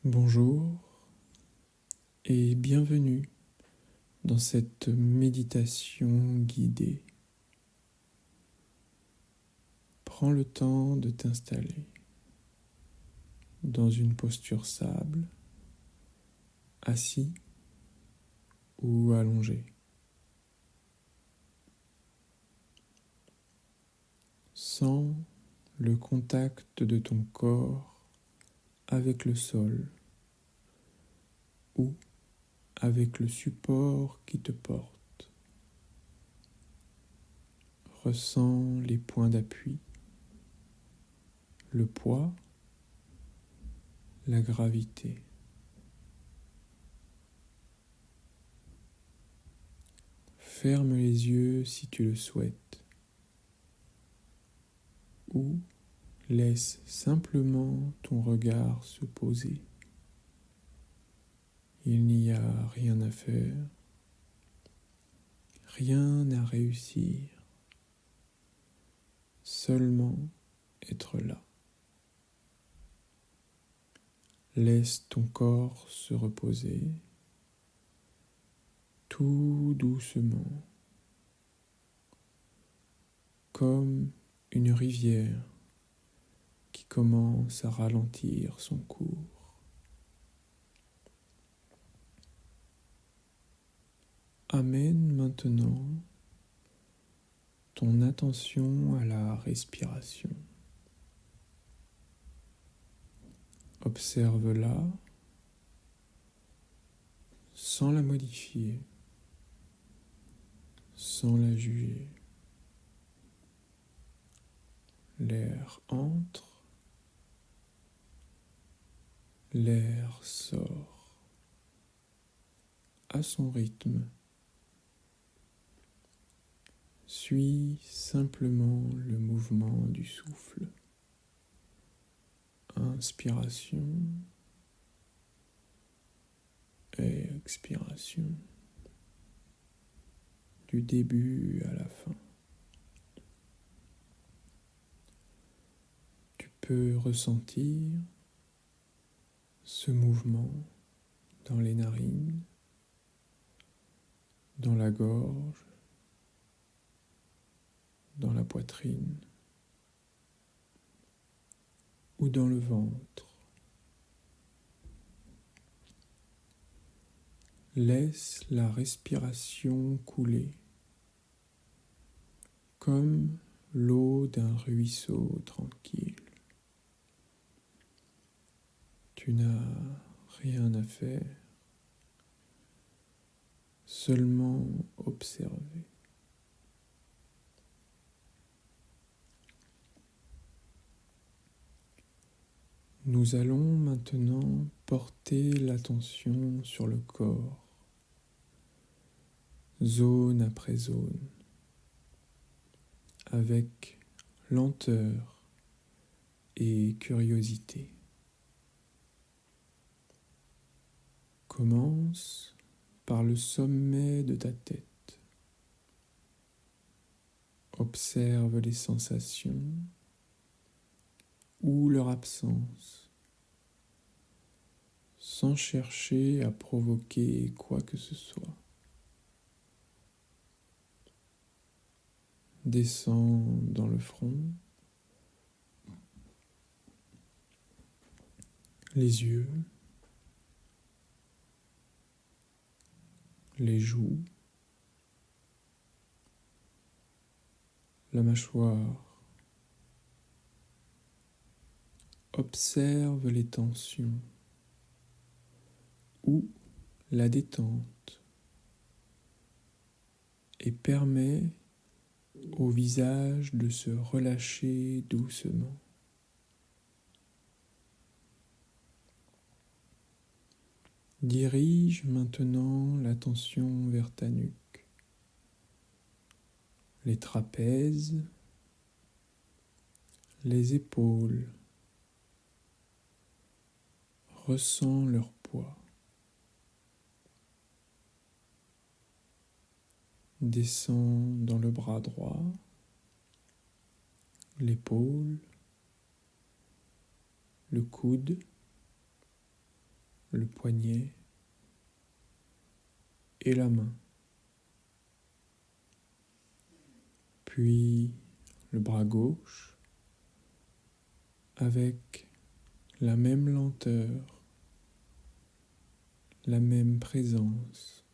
Bonjour et bienvenue dans cette méditation guidée. Prends le temps de t'installer dans une posture stable, assis ou allongé. Sens le contact de ton corps avec le sol ou avec le support qui te porte. Ressens les points d'appui, le poids, la gravité. Ferme les yeux si tu le souhaites, ou laisse simplement ton regard se poser. Il n'y a rien à faire, rien à réussir, seulement être là. Laisse ton corps se reposer tout doucement, comme une rivière qui commence à ralentir son cours. Amène maintenant ton attention à la respiration. Observe-la sans la modifier, sans la juger. L'air entre, l'air sort, à son rythme. Suis simplement le mouvement du souffle. Inspiration et expiration, du début à la fin. Tu peux ressentir ce mouvement dans les narines, dans la gorge, dans la poitrine ou dans le ventre. Laisse la respiration couler comme l'eau d'un ruisseau tranquille. Tu n'as rien à faire, seulement observer. Nous allons maintenant porter l'attention sur le corps, zone après zone, avec lenteur et curiosité. Commence par le sommet de ta tête. Observe les sensations ou leur absence, sans chercher à provoquer quoi que ce soit. Descends dans le front, les yeux, les joues, la mâchoire. Observe les tensions ou la détente et permets au visage de se relâcher doucement. Dirige maintenant l'attention vers ta nuque, les trapèzes, les épaules. Ressens leur poids. Descends dans le bras droit, l'épaule, le coude, le poignet et la main. Puis le bras gauche avec la même lenteur, la même présence.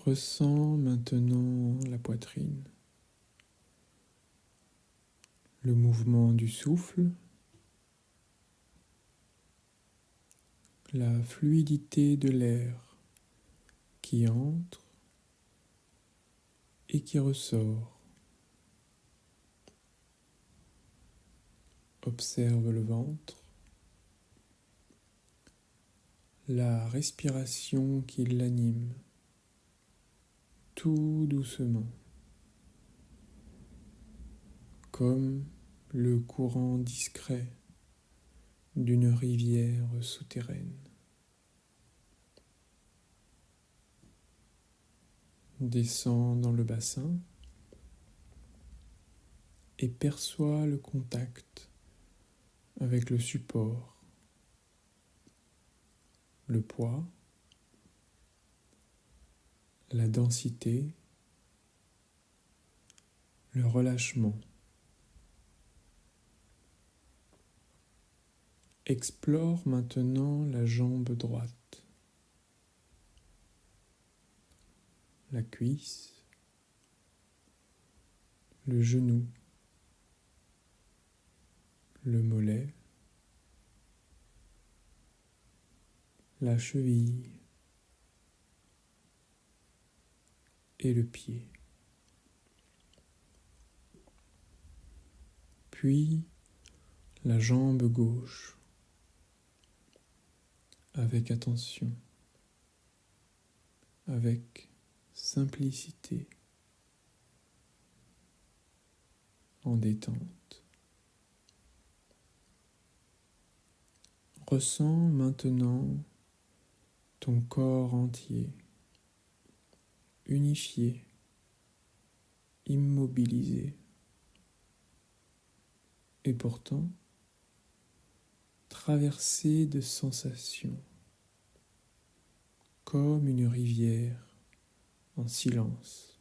Ressens maintenant la poitrine, le mouvement du souffle, la fluidité de l'air qui entre et qui ressort. Observe le ventre, la respiration qui l'anime, tout doucement, comme le courant discret d'une rivière souterraine. Descends dans le bassin et perçois le contact avec le support, le poids, la densité, le relâchement. Explore maintenant la jambe droite, la cuisse, le genou, le mollet, la cheville et le pied. Puis la jambe gauche, avec attention, avec simplicité, en détente. Ressens maintenant ton corps entier, unifié, immobilisé, et pourtant traversé de sensations, comme une rivière en silence.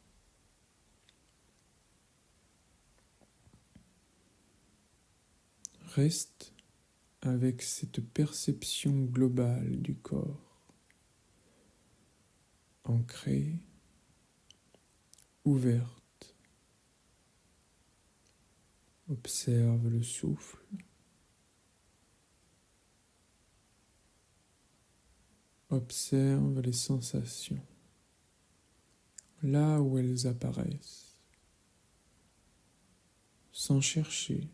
Reste avec cette perception globale du corps, ancrée, ouverte. Observe le souffle. Observe les sensations, là où elles apparaissent, sans chercher,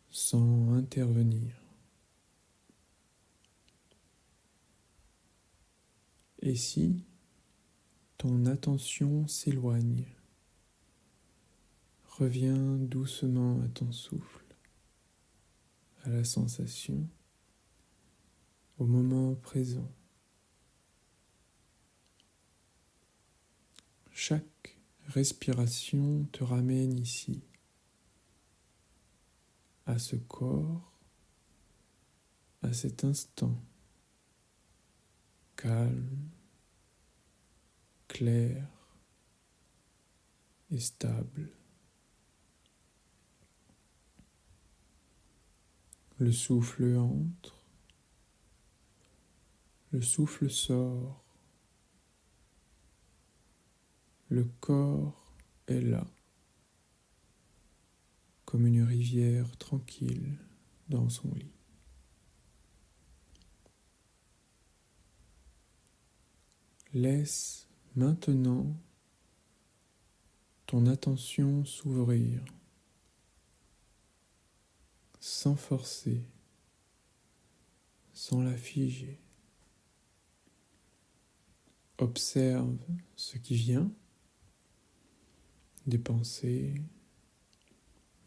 sans intervenir. Et si ton attention s'éloigne, reviens doucement à ton souffle, à la sensation, au moment présent. Chaque respiration te ramène ici, à ce corps, à cet instant, calme, clair et stable. Le souffle entre, le souffle sort, le corps est là, comme une rivière tranquille dans son lit. Laisse maintenant ton attention s'ouvrir, sans forcer, sans la figer. Observe ce qui vient, des pensées,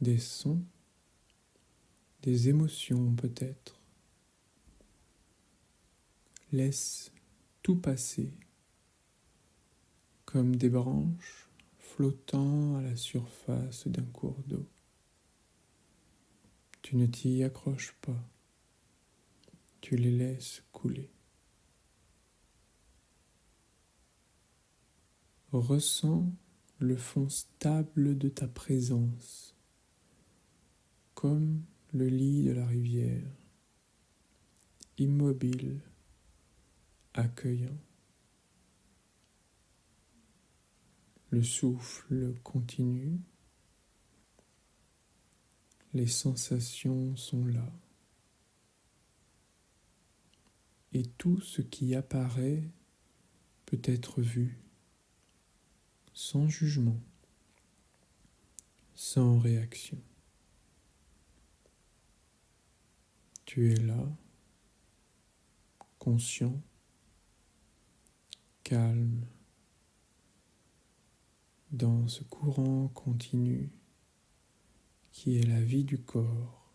des sons, des émotions peut-être. Laisse tout passer comme des branches flottant à la surface d'un cours d'eau. Tu ne t'y accroches pas, tu les laisses couler. Ressens le fond stable de ta présence, comme le lit de la rivière, immobile, accueillant. Le souffle continue, les sensations sont là, et tout ce qui apparaît peut être vu, sans jugement, sans réaction. Tu es là, conscient, calme, dans ce courant continu qui est la vie du corps.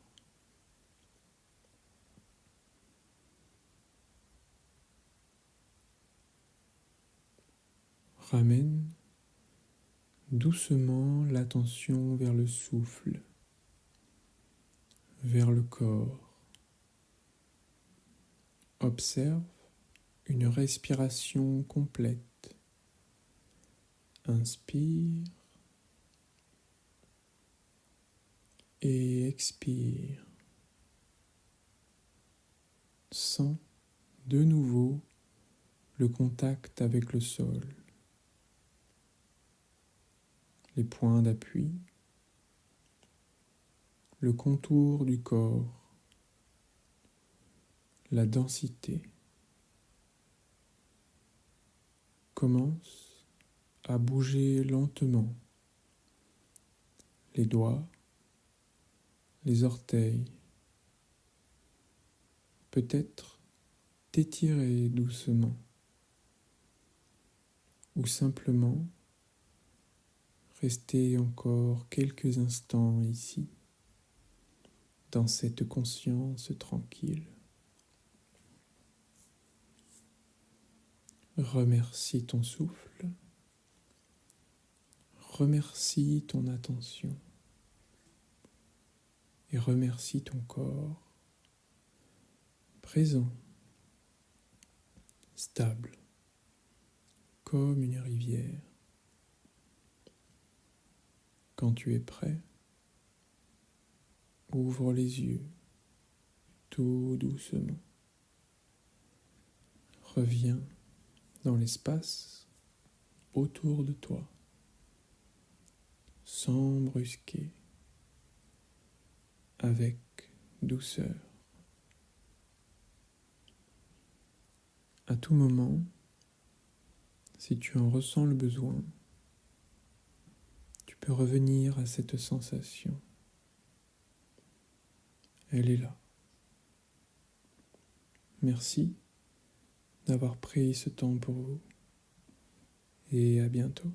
Ramène doucement l'attention vers le souffle, vers le corps. Observe une respiration complète. Inspire et expire. Sens de nouveau le contact avec le sol, les points d'appui, le contour du corps, la densité. Commence à bouger lentement les doigts, les orteils, peut-être t'étirer doucement ou simplement rester encore quelques instants ici, dans cette conscience tranquille. Remercie ton souffle, remercie ton attention et remercie ton corps présent, stable, comme une rivière. Quand tu es prêt, ouvre les yeux tout doucement. Reviens dans l'espace autour de toi, sans brusquer, avec douceur. À tout moment, si tu en ressens le besoin, tu peux revenir à cette sensation. Elle est là. Merci d'avoir pris ce temps pour vous et à bientôt.